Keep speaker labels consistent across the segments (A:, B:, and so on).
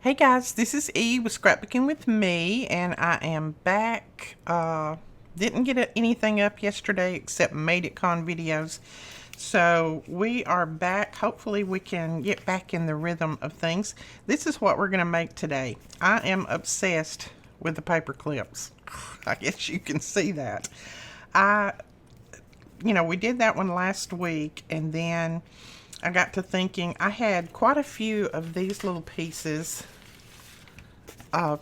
A: Hey guys, this is E with Scrapbooking with me, and I am back. Didn't get anything up yesterday except Made It Con videos. So we are back. Hopefully we can get back in the rhythm of things. This is what we're going to make today. I am obsessed with the paper clips. I guess you can see that. We did that one last week, and then I got to thinking I had quite a few of these little pieces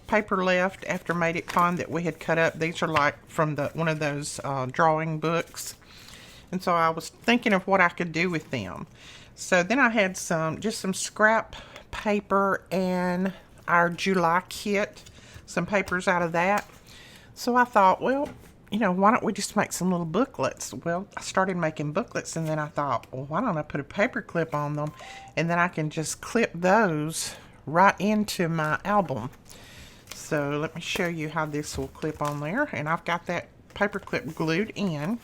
A: paper left after Made It Con that we had cut up. These are like from one of those drawing books, and so I was thinking of what I could do with them. So then I had just some scrap paper and our July kit, some papers out of that. So I thought, well, why don't we just make some little booklets? Well, I started making booklets, and then I thought, well, why don't I put a paper clip on them, and then I can just clip those right into my album. So let me show you how this will clip on there. And I've got that paper clip glued in.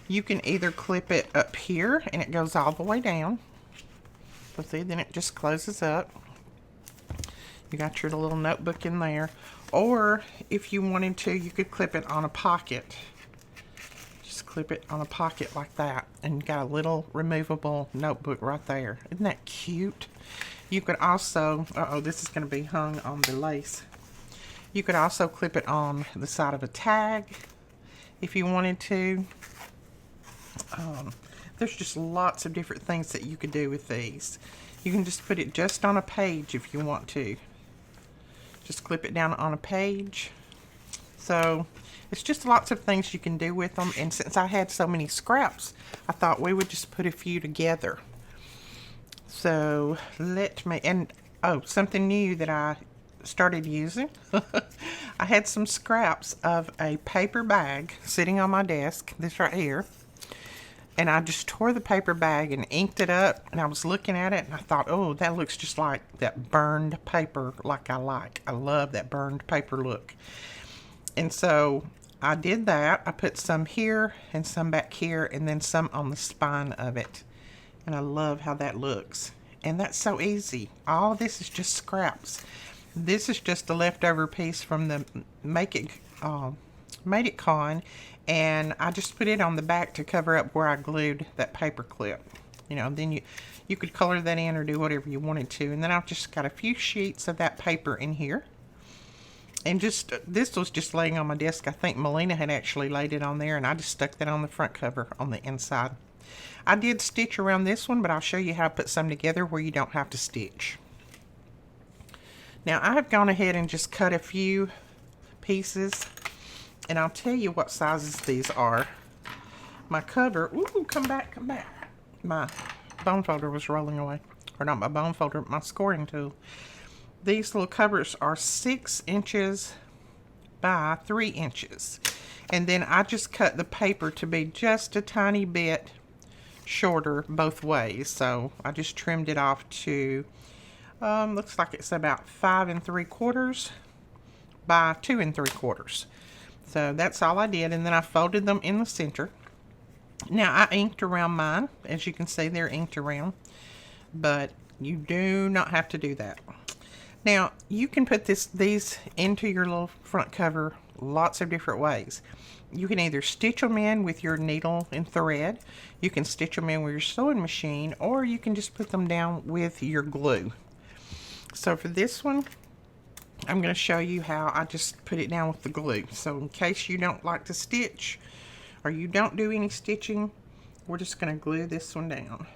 A: You can either clip it up here and it goes all the way down. So see, then it just closes up. You got your little notebook in there. Or if you wanted to, you could clip it on a pocket. Just clip it on a pocket like that. And you got a little removable notebook right there. Isn't that cute? You could also, this is going to be hung on the lace. You could also clip it on the side of a tag if you wanted to. There's just lots of different things that you could do with these. You can just put it just on a page if you want to. Just clip it down on a page. So it's just lots of things you can do with them. And since I had so many scraps, I thought we would just put a few together. So something new that I started using. I had some scraps of a paper bag sitting on my desk, this right here, and I just tore the paper bag and inked it up, and I was looking at it and I thought, oh, that looks just like that burned paper like I like. I love that burned paper look. And so I did that. I put some here and some back here and then some on the spine of it, and I love how that looks. And that's so easy. All of this is just scraps. This is just a leftover piece from the Made It Con, and I just put it on the back to cover up where I glued that paper clip. Then you could color that in or do whatever you wanted to. And then I've just got a few sheets of that paper in here. And this was just laying on my desk. I think Melina had actually laid it on there, and I just stuck that on the front cover on the inside. I did stitch around this one, but I'll show you how to put some together where you don't have to stitch. Now I have gone ahead and just cut a few pieces, and I'll tell you what sizes these are. My cover, ooh, come back. My bone folder was rolling away. Or not my bone folder, my scoring tool. These little covers are 6 inches by 3 inches. And then I just cut the paper to be just a tiny bit shorter both ways. So I just trimmed it off to looks like it's about 5 3/4 by 2 3/4. So that's all I did, and then I folded them in the center. Now I inked around mine. As you can see, they're inked around, but you do not have to do that. Now you can put these into your little front cover lots of different ways. You can either stitch them in with your needle and thread, you can stitch them in with your sewing machine, or you can just put them down with your glue. So for this one, I'm going to show you how I just put it down with the glue. So in case you don't like to stitch or you don't do any stitching, we're just going to glue this one down.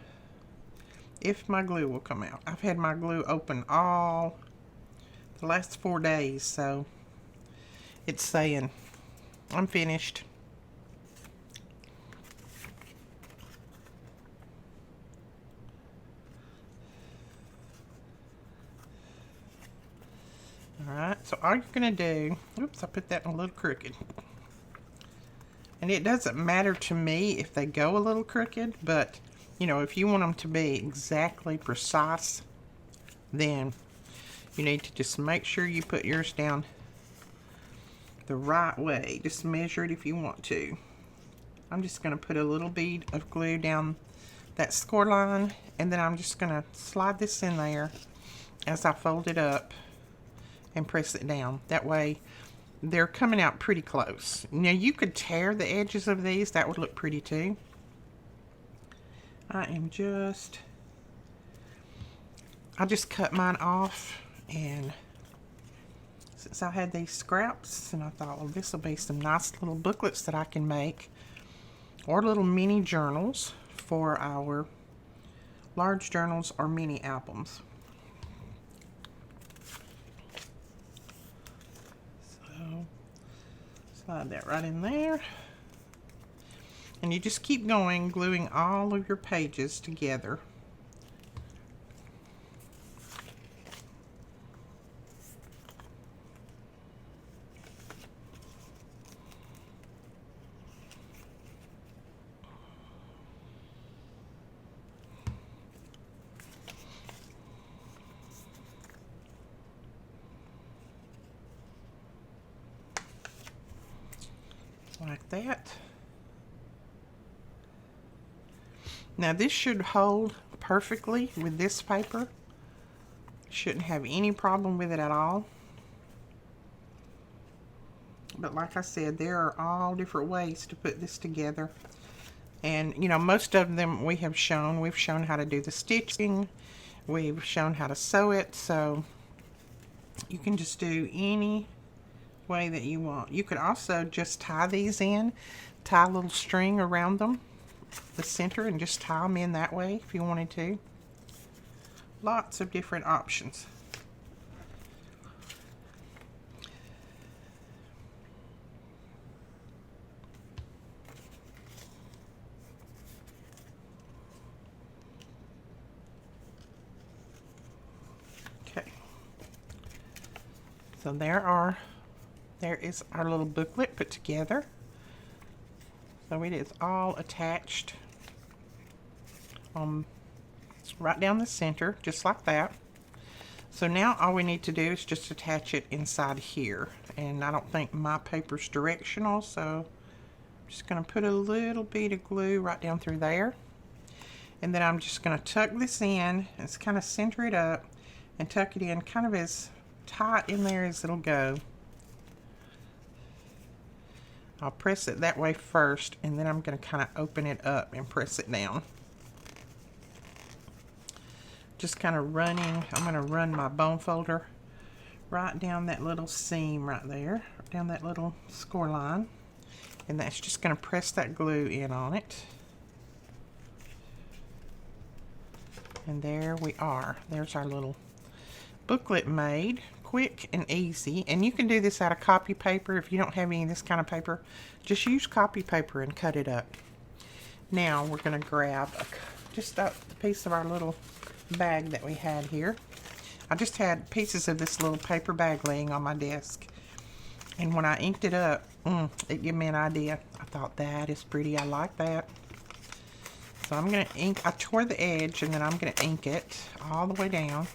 A: If my glue will come out. I've had my glue open all the last 4 days, so it's saying I'm finished. Alright, so all you're going to do, oops, I put that in a little crooked. And it doesn't matter to me if they go a little crooked, but, if you want them to be exactly precise, then you need to just make sure you put yours down the right way. Just measure it if you want to. I'm just going to put a little bead of glue down that score line, and then I'm just going to slide this in there as I fold it up and press it down. That way they're coming out pretty close. Now you could tear the edges of these. That would look pretty too. I just cut mine off, and since I had these scraps, and I thought, well, this will be some nice little booklets that I can make, or little mini journals for our large journals or mini albums. So slide that right in there, and you just keep going, gluing all of your pages together. Like that. Now this should hold perfectly with this paper. Shouldn't have any problem with it at all. But like I said, there are all different ways to put this together. And you know, most of them we have shown. We've shown how to do the stitching. We've shown how to sew it. So you can just do any way that you want. You could also just tie these in, tie a little string around them, the center, and just tie them in that way if you wanted to. Lots of different options. Okay, so there is our little booklet put together. So it is all attached right down the center, just like that. So now all we need to do is just attach it inside here. And I don't think my paper's directional, so I'm just going to put a little bit of glue right down through there. And then I'm just going to tuck this in, and kind of center it up and tuck it in kind of as tight in there as it'll go. I'll press it that way first, and then I'm going to kind of open it up and press it down. Just kind of running, I'm going to run my bone folder right down that little seam right there, down that little score line, and that's just going to press that glue in on it. And there we are. There's our little booklet made. Quick and easy. And you can do this out of copy paper. If you don't have any of this kind of paper, just use copy paper and cut it up. Now we're going to grab just a piece of our little bag that we had here. I just had pieces of this little paper bag laying on my desk, and when I inked it up, it gave me an idea. I thought, that is pretty, I like that. So I'm going to ink, I tore the edge, and then I'm going to ink it all the way down.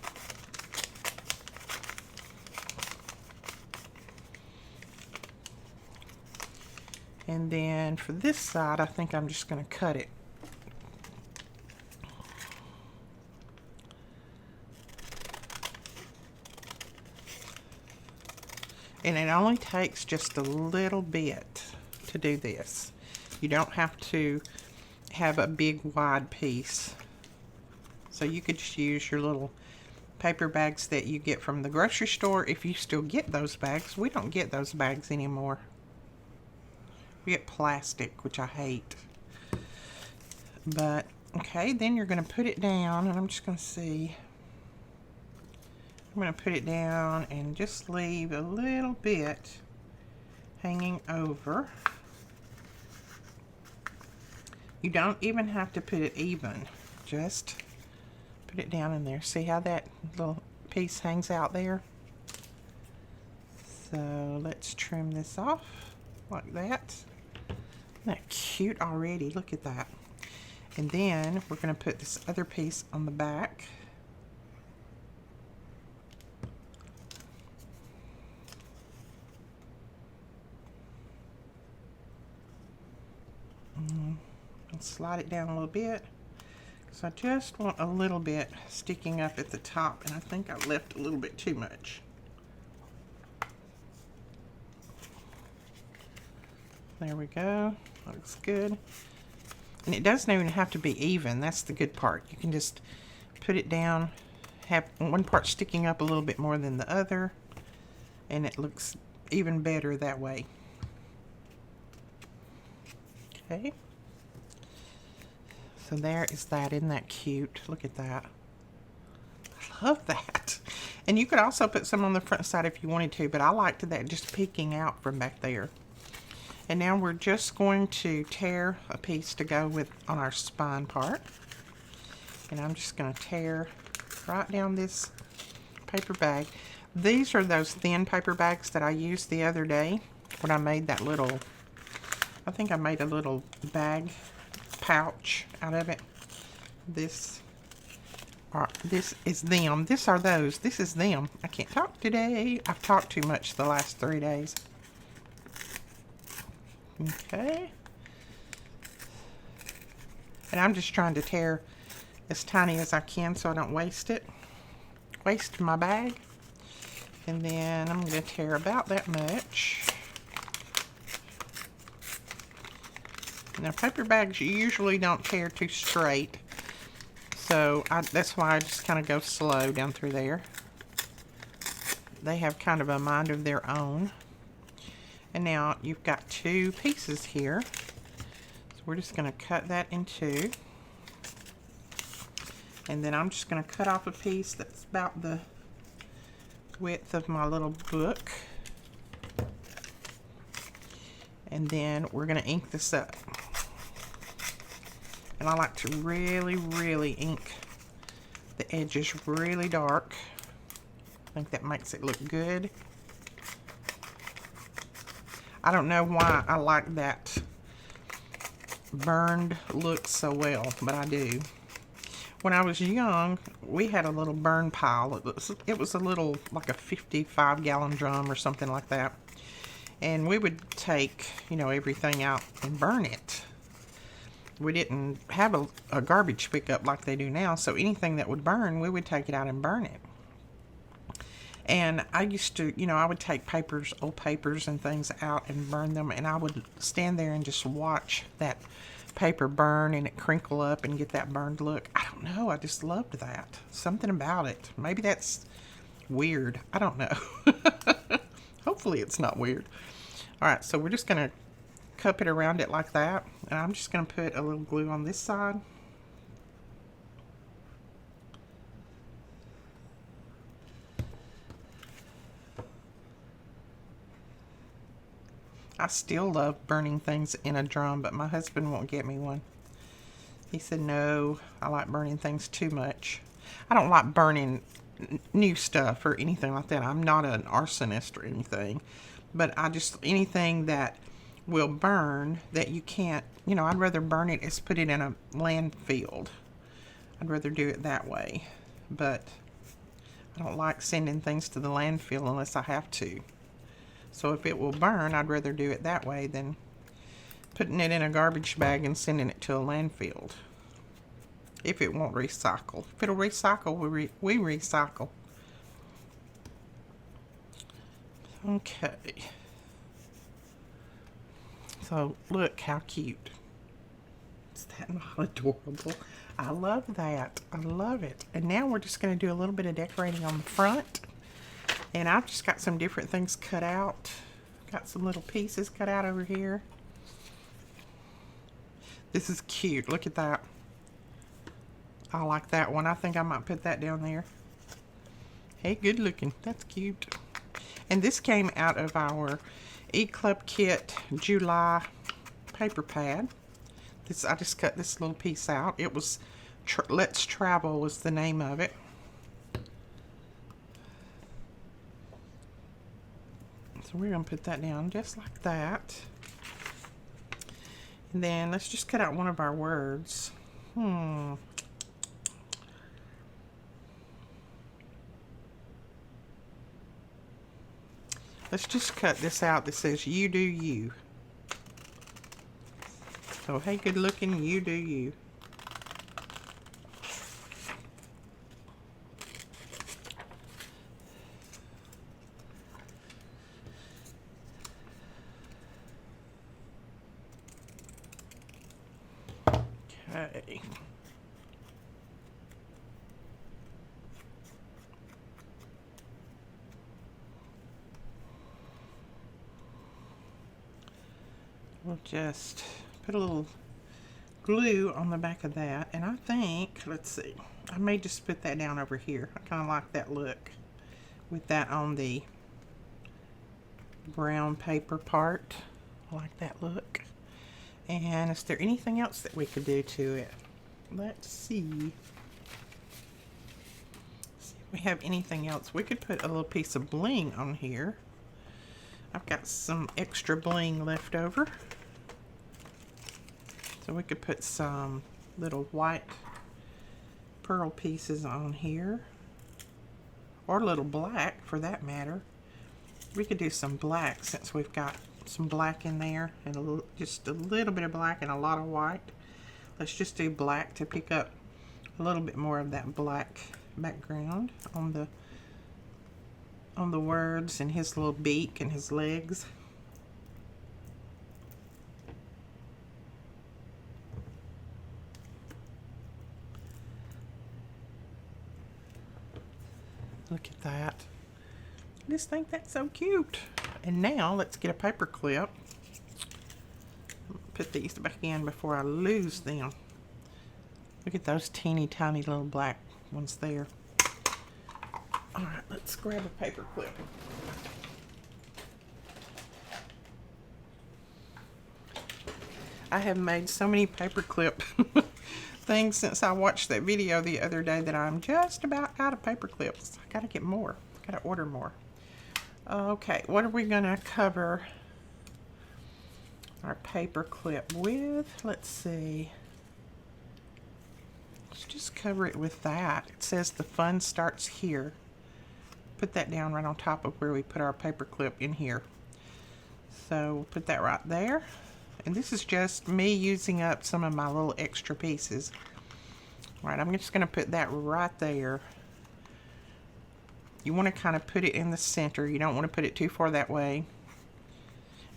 A: And then for this side, I think I'm just going to cut it. And it only takes just a little bit to do this. You don't have to have a big wide piece. So you could just use your little paper bags that you get from the grocery store, if you still get those bags. We don't get those bags anymore. We get plastic, which I hate. But, okay, then you're going to put it down, and I'm just going to see. I'm going to put it down and just leave a little bit hanging over. You don't even have to put it even. Just put it down in there. See how that little piece hangs out there? So let's trim this off like that. Isn't that cute already? Look at that. And then we're going to put this other piece on the back. And slide it down a little bit. So I just want a little bit sticking up at the top, and I think I left a little bit too much. There we go. Looks good. And it doesn't even have to be even. That's the good part. You can just put it down, have one part sticking up a little bit more than the other, and it looks even better that way. Okay. So there is that. Isn't that cute? Look at that. I love that. And you could also put some on the front side if you wanted to, but I liked that just peeking out from back there. And now we're just going to tear a piece to go with on our spine part. And I'm just going to tear right down this paper bag. These are those thin paper bags that I used the other day when I made that little, I think I made a little bag pouch out of it. This is them. This are those. This is them. I can't talk today. I've talked too much the last 3 days. Okay. And I'm just trying to tear as tiny as I can so I don't waste it. Waste my bag. And then I'm going to tear about that much. Now paper bags you usually don't tear too straight. So that's why I just kind of go slow down through there. They have kind of a mind of their own. And now you've got 2 pieces here. So we're just going to cut that in 2. And then I'm just going to cut off a piece that's about the width of my little book. And then we're going to ink this up. And I like to really, really ink the edges really dark. I think that makes it look good. I don't know why I like that burned look so well, but I do. When I was young, we had a little burn pile. It was a little, like a 55-gallon drum or something like that. And we would take, you know, everything out and burn it. We didn't have a garbage pickup like they do now, so anything that would burn, we would take it out and burn it. And I used to, you know, I would take papers, old papers and things out and burn them, and I would stand there and just watch that paper burn and it crinkle up and get that burned look. I don't know, I just loved that. Something about it. Maybe that's weird. I don't know. Hopefully it's not weird. Alright, so we're just going to cup it around it like that, and I'm just going to put a little glue on this side. I still love burning things in a drum, but my husband won't get me one. He said, no, I like burning things too much. I don't like burning new stuff or anything like that. I'm not an arsonist or anything, but I just, anything that will burn that you can't, you know, I'd rather burn it as put it in a landfill. I'd rather do it that way, but I don't like sending things to the landfill unless I have to. So if it will burn, I'd rather do it that way than putting it in a garbage bag and sending it to a landfill. If it won't recycle. If it'll recycle, we recycle. Okay. So look how cute. Is that not adorable? I love that. I love it. And now we're just going to do a little bit of decorating on the front. And I've just got some different things cut out. Got some little pieces cut out over here. This is cute. Look at that. I like that one. I think I might put that down there. Hey, good looking. That's cute. And this came out of our E-Club Kit July paper pad. I just cut this little piece out. It was Let's Travel was the name of it. So we're going to put that down just like that. And then let's just cut out one of our words. Let's just cut this out that says you do you. So hey, good looking, you do you. Okay. We'll just put a little glue on the back of that, and I think, let's see, I may just put that down over here. I kind of like that look with that on the brown paper part. I like that look. And is there anything else that we could do to it? Let's see. See if we have anything else. We could put a little piece of bling on here. I've got some extra bling left over. So we could put some little white pearl pieces on here. Or a little black for that matter. We could do some black since we've got some black in there. And just a little bit of black and a lot of white. Let's just do black to pick up a little bit more of that black background on the words and his little beak and his legs. Look at that. I just think that's so cute. And now let's get a paper clip. Put these back in before I lose them. Look at those teeny tiny little black ones there. Alright, let's grab a paper clip. I have made so many paper clip things since I watched that video the other day that I'm just about out of paper clips. I gotta get more. I gotta order more. Okay, what are we gonna cover our paper clip with? Let's see. Let's just cover it with that. It says the fun starts here. Put that down right on top of where we put our paper clip in here. So we'll put that right there. And this is just me using up some of my little extra pieces. All right, I'm just going to put that right there. You want to kind of put it in the center. You don't want to put it too far that way.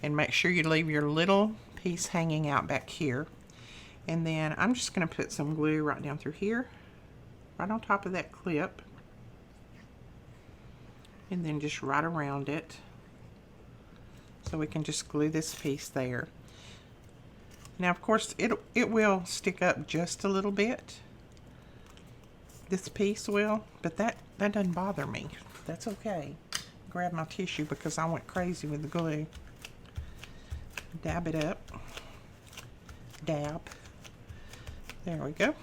A: And make sure you leave your little piece hanging out back here. And then I'm just going to put some glue right down through here, right on top of that clip. And then just right around it. So we can just glue this piece there. Now, of course, it will stick up just a little bit. This piece will, but that doesn't bother me. That's okay. Grab my tissue because I went crazy with the glue. Dab it up. Dab. There we go.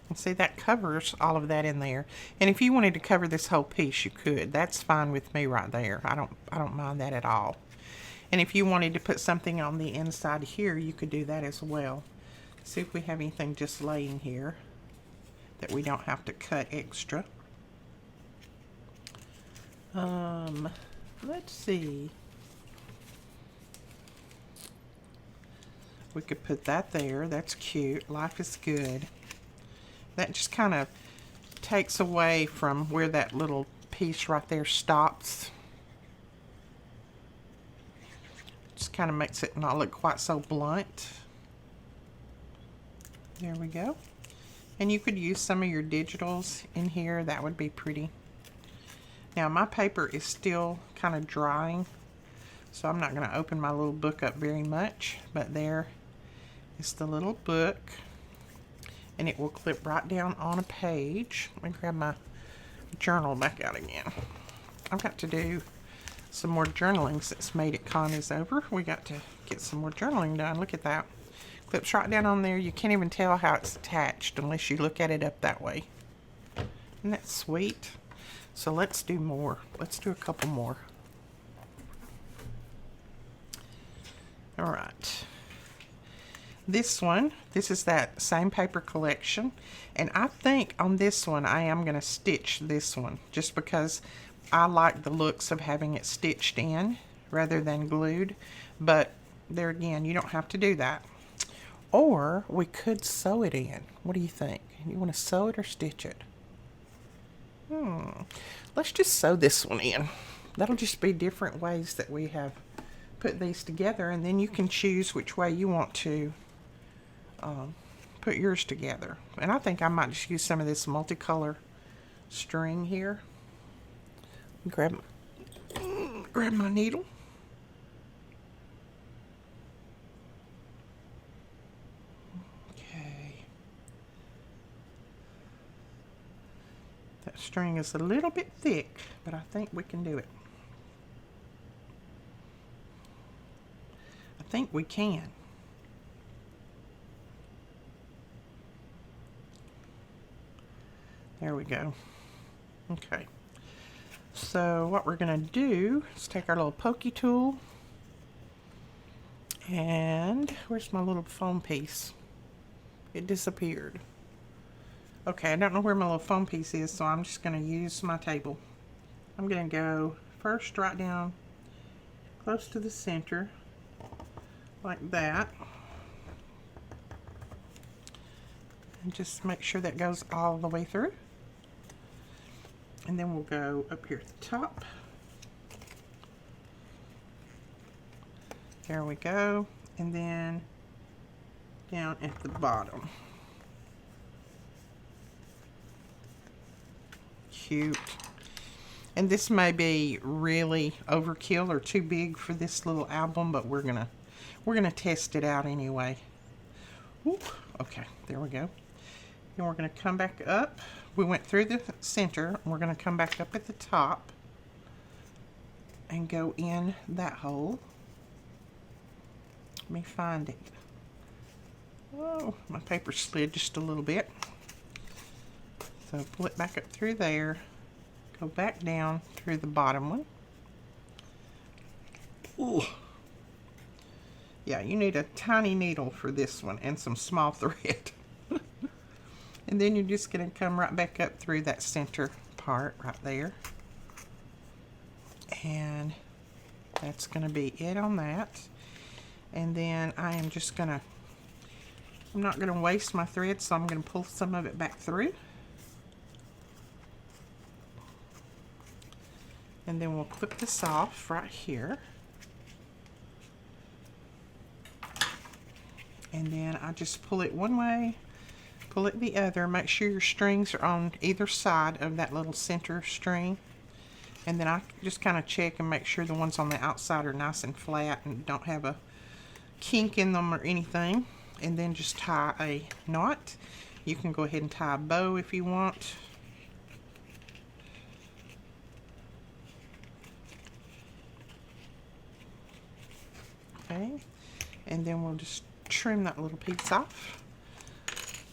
A: And see, that covers all of that in there. And if you wanted to cover this whole piece, you could. That's fine with me right there. I don't mind that at all. And if you wanted to put something on the inside here, you could do that as well. See if we have anything just laying here that we don't have to cut extra. Let's see. We could put that there. That's cute. Life is good. That just kind of takes away from where that little piece right there stops. Just kind of makes it not look quite so blunt. There we go. And you could use some of your digitals in here. That would be pretty. Now my paper is still kind of drying, so I'm not going to open my little book up very much, but there is the little book, and it will clip right down on a page. Let me grab my journal back out again. I've got to do some more journaling since Made It Con is over. We got to get some more journaling done. Look at that. Clips right down on there. You can't even tell how it's attached unless you look at it up that way. Isn't that sweet? So let's do more. Let's do a couple more. All right. This one, this is that same paper collection. And I think on this one, I am going to stitch this one just because I like the looks of having it stitched in rather than glued. But there again, you don't have to do that. Or we could sew it in. What do you think? You want to sew it or stitch it? Let's just sew this one in. That'll just be different ways that we have put these together, and then you can choose which way you want to put yours together. And I think I might just use some of this multicolor string here. Grab my needle. Okay. That string is a little bit thick, but I think we can do it. I think we can. There we go. Okay. So what we're going to do is take our little pokey tool, and where's my little foam piece? It disappeared. Okay, I don't know where my little foam piece is, so I'm just going to use my table. I'm going to go first right down close to the center, like that. And just make sure that goes all the way through. And then we'll go up here at the top. There we go. And then down at the bottom. Cute. And this may be really overkill or too big for this little album, but we're gonna test it out anyway. Ooh, okay, there we go. Then we're gonna come back up. We went through the center. We're gonna come back up at the top and go in that hole. Let me find it. Oh, my paper slid just a little bit. So pull it back up through there. Go back down through the bottom one. Ooh. Yeah, you need a tiny needle for this one and some small thread. And then you're just going to come right back up through that center part right there. And that's going to be it on that. And then I am just going to, I'm not going to waste my thread, so I'm going to pull some of it back through. And then we'll clip this off right here. And then I just pull it one way, pull it the other. Make sure your strings are on either side of that little center string. And then I just kind of check and make sure the ones on the outside are nice and flat and don't have a kink in them or anything. And then just tie a knot. You can go ahead and tie a bow if you want. Okay, and then we'll just trim that little piece off.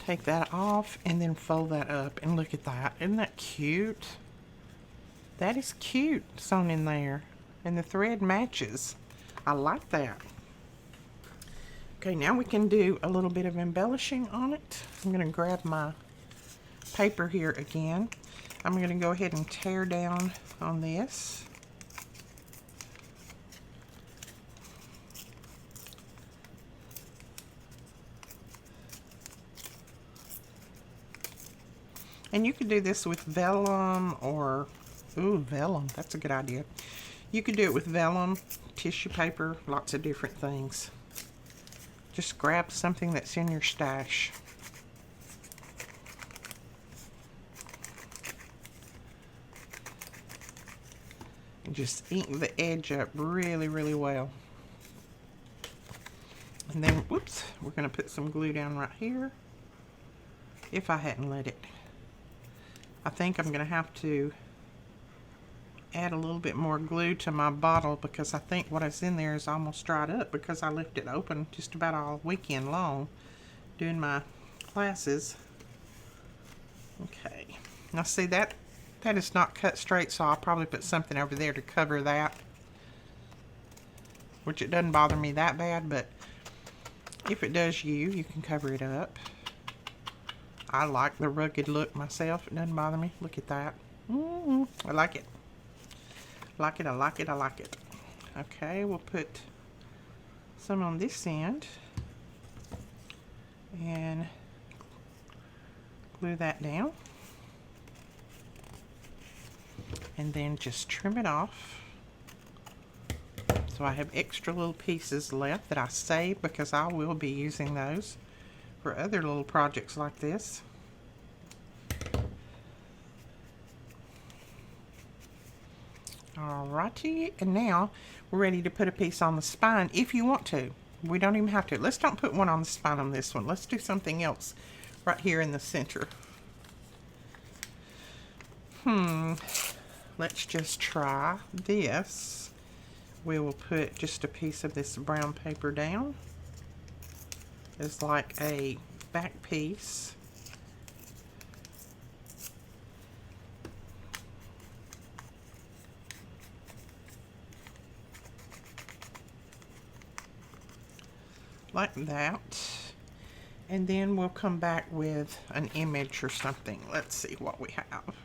A: Take that off and then fold that up, and look at that. Isn't that cute? That is cute, sewn in there, and the thread matches. I like that. Okay, now we can do a little bit of embellishing on it. I'm going to grab my paper here again. I'm going to go ahead and tear down on this. And you could do this with vellum or, ooh, vellum, that's a good idea. You could do it with vellum, tissue paper, lots of different things. Just grab something that's in your stash. And just ink the edge up really, really well. And then, whoops, we're going to put some glue down right here. If I hadn't let it. I think I'm going to have to add a little bit more glue to my bottle, because I think what is in there is almost dried up, because I left it open just about all weekend long doing my classes. Okay, now see that is not cut straight, so I'll probably put something over there to cover that, which it doesn't bother me that bad, but if it does you can cover it up. I like the rugged look myself. It doesn't bother me. Look at that. I like it. I like it, I like it, I like it. Okay, we'll put some on this end. And glue that down. And then just trim it off. So I have extra little pieces left that I saved because I will be using those for other little projects like this. Alrighty, and now we're ready to put a piece on the spine if you want to. We don't even have to. Let's don't put one on the spine on this one. Let's do something else right here in the center. Let's just try this. We will put just a piece of this brown paper down. It's like a back piece. Like that. And then we'll come back with an image or something. Let's see what we have.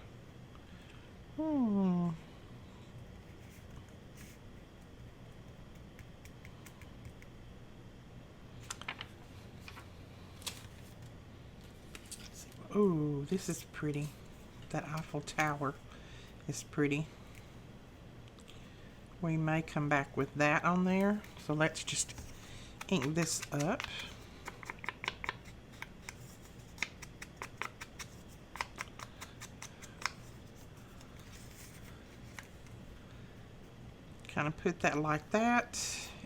A: Ooh, this is pretty. That Eiffel Tower is pretty. We may come back with that on there. So let's just ink this up. Kind of put that like that,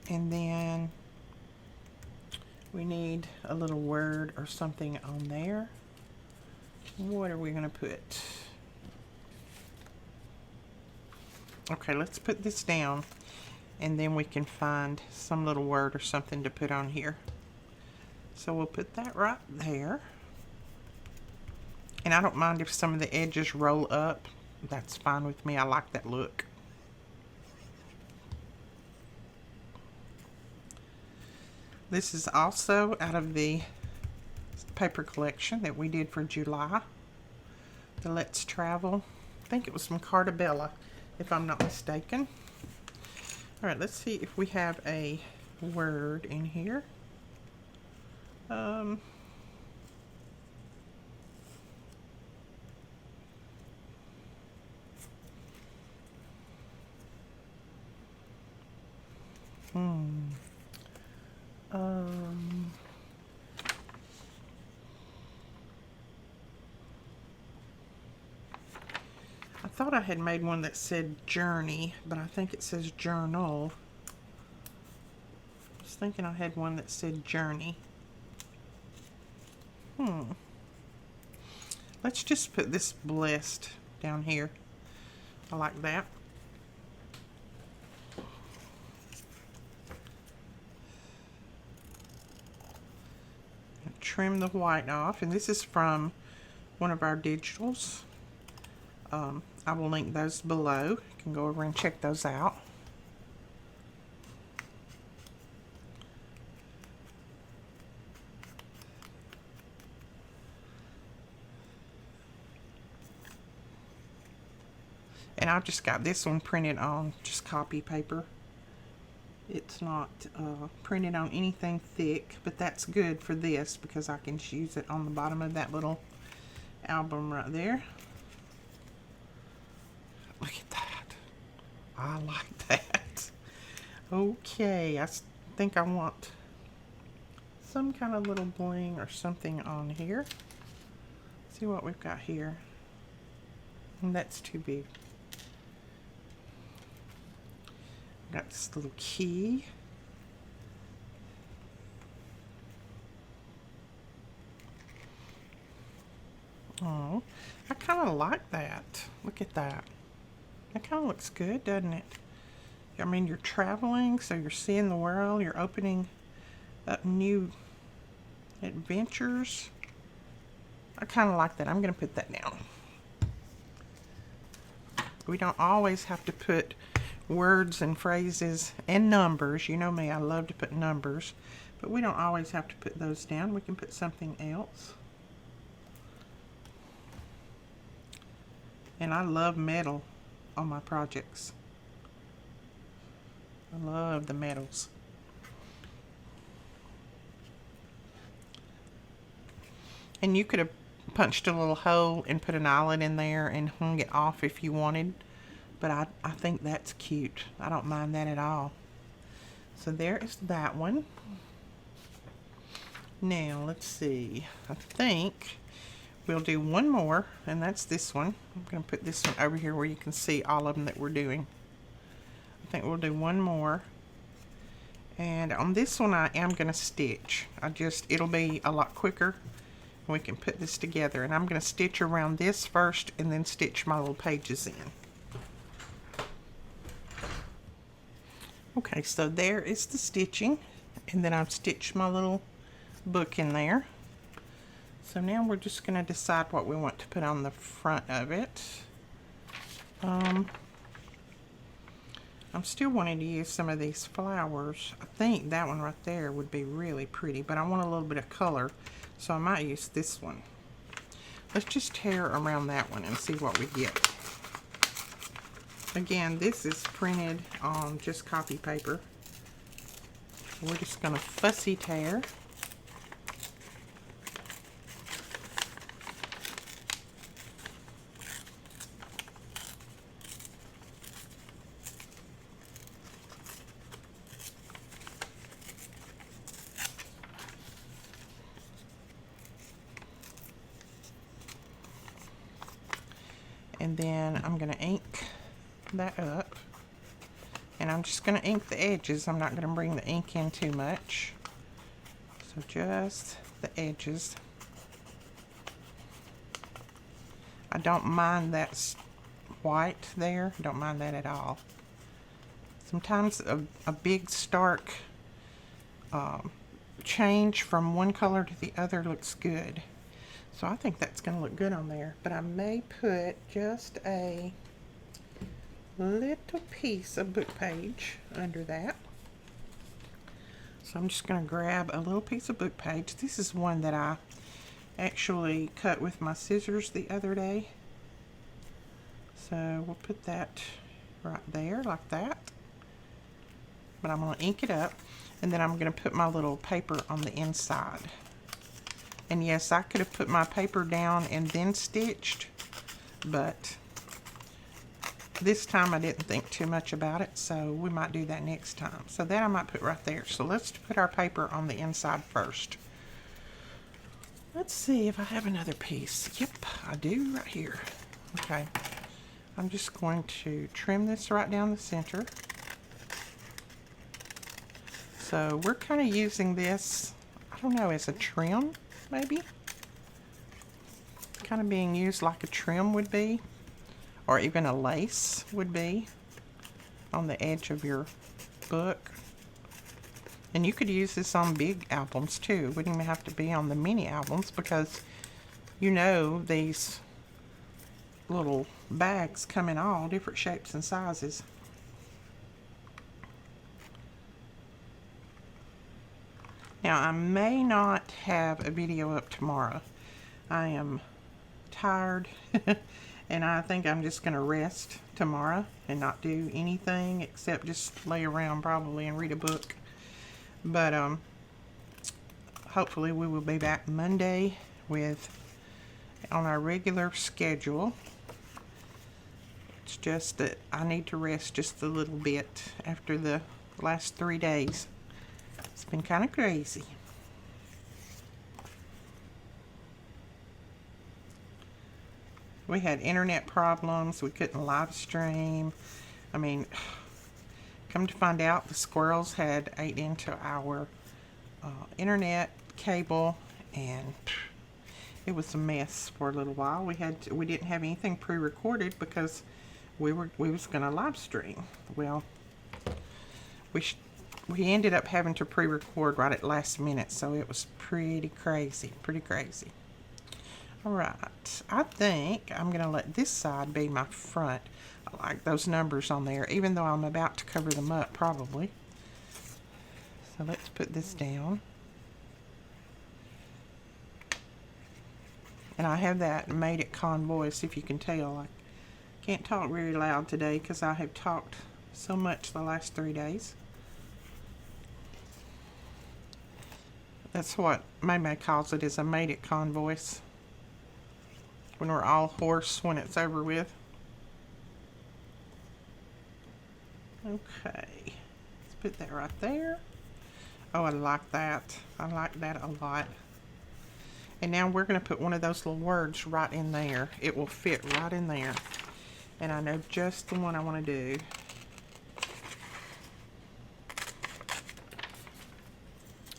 A: and then we need a little word or something on there. What are we going to put? Okay, let's put this down, and then we can find some little word or something to put on here. So we'll put that right there. And I don't mind if some of the edges roll up. That's fine with me. I like that look. This is also out of the paper collection that we did for July. The Let's Travel. I think it was from Cartabella, if I'm not mistaken. Alright, let's see if we have a word in here. I thought I had made one that said journey, but I think it says journal. I was thinking I had one that said journey. Let's just put this blessed down here. I like that. Trim the white off, and this is from one of our digitals. I will link those below. You can go over and check those out. And I've just got this one printed on just copy paper. It's not printed on anything thick, but that's good for this because I can just use it on the bottom of that little album right there. Look at that. I like that. Okay, I think I want some kind of little bling or something on here. See what we've got here. And that's too big. Got this little key. Oh, I kind of like that. Look at that. That kind of looks good, doesn't it? I mean, you're traveling, so you're seeing the world. You're opening up new adventures. I kind of like that. I'm going to put that down. We don't always have to put words and phrases and numbers. You know me, I love to put numbers, but we don't always have to put those down. We can put something else. And I love metal on my projects. I love the metals. And you could have punched a little hole and put an eyelet in there and hung it off if you wanted. But I think that's cute. I don't mind that at all. So there is that one. Now let's see, I think we'll do one more, and that's this one. I'm going to put this one over here where you can see all of them that we're doing. I think we'll do one more, and on this one I am going to stitch. It'll be a lot quicker. We can put this together, and I'm going to stitch around this first and then stitch my little pages in. Okay, so there is the stitching, and then I've stitched my little book in there. So now we're just going to decide what we want to put on the front of it. I'm still wanting to use some of these flowers. I think that one right there would be really pretty, but I want a little bit of color, so I might use this one. Let's just tear around that one and see what we get. Again, this is printed on just copy paper. We're just going to fussy tear. And then I'm going to ink that up. And I'm just going to ink the edges. I'm not going to bring the ink in too much. So just the edges. I don't mind that white there. Don't mind that at all. Sometimes a big stark change from one color to the other looks good. So I think that's going to look good on there. But I may put just a little piece of book page under that. So I'm just going to grab a little piece of book page. This is one that I actually cut with my scissors the other day. So we'll put that right there like that. But I'm going to ink it up, and then I'm going to put my little paper on the inside. And yes, I could have put my paper down and then stitched, but this time I didn't think too much about it, so we might do that next time. So that I might put right there. So let's put our paper on the inside first. Let's see if I have another piece. Yep, I do right here. Okay, I'm just going to trim this right down the center. So we're kind of using this, I don't know, as a trim, maybe? Kind of being used like a trim would be, or even a lace would be on the edge of your book. And you could use this on big albums too. It wouldn't even have to be on the mini albums, because you know these little bags come in all different shapes and sizes. Now, I may not have a video up tomorrow. I am tired and I think I'm just going to rest tomorrow and not do anything except just lay around probably and read a book. But hopefully we will be back Monday on our regular schedule. It's just that I need to rest just a little bit after the last 3 days. It's been kind of crazy. We had internet problems. We couldn't live stream. I mean, come to find out, the squirrels had ate into our internet cable, and it was a mess for a little while. We didn't have anything pre-recorded because we was gonna live stream. Well, we ended up having to pre-record right at last minute, so it was pretty crazy. Alright, I think I'm going to let this side be my front. I like those numbers on there, even though I'm about to cover them up probably. So let's put this down. And I have that Made It Con voice, if you can tell. I can't talk very loud today because I have talked so much the last 3 days. That's what May calls it, is a Made It Con voice. When we're all hoarse when it's over with. Okay. Let's put that right there. Oh, I like that. I like that a lot. And now we're going to put one of those little words right in there. It will fit right in there. And I know just the one I want to do.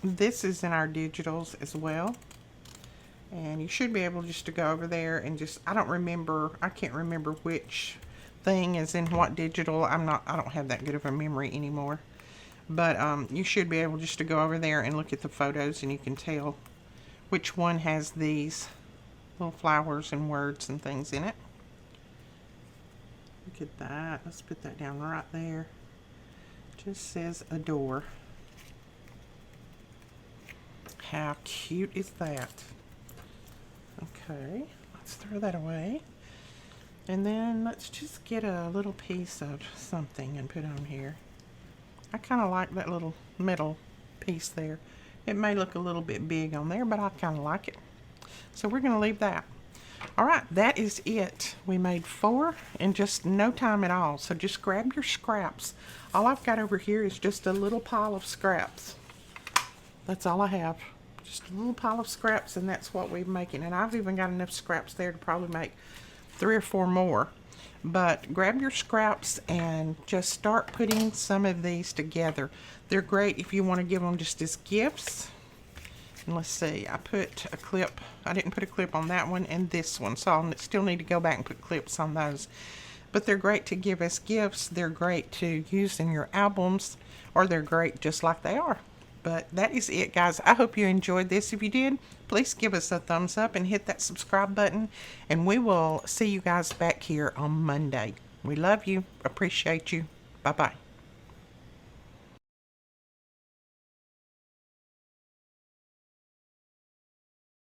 A: This is in our digitals as well. And you should be able just to go over there and just, I can't remember which thing is in what digital. I don't have that good of a memory anymore. But you should be able just to go over there and look at the photos, and you can tell which one has these little flowers and words and things in it. Look at that. Let's put that down right there. Just says adore. How cute is that? Okay, let's throw that away. And then let's just get a little piece of something and put on here. I kind of like that little metal piece there. It may look a little bit big on there, but I kind of like it. So we're going to leave that. All right, that is it. We made 4 in just no time at all. So just grab your scraps. All I've got over here is just a little pile of scraps. That's all I have. Just a little pile of scraps, and that's what we're making. And I've even got enough scraps there to probably make 3 or 4 more. But grab your scraps and just start putting some of these together. They're great if you want to give them just as gifts. And let's see, I put a clip. I didn't put a clip on that one and this one, so I'll still need to go back and put clips on those. But they're great to give as gifts. They're great to use in your albums, or they're great just like they are. But that is it, guys. I hope you enjoyed this. If you did, please give us a thumbs up and hit that subscribe button. And we will see you guys back here on Monday. We love you. Appreciate you. Bye-bye.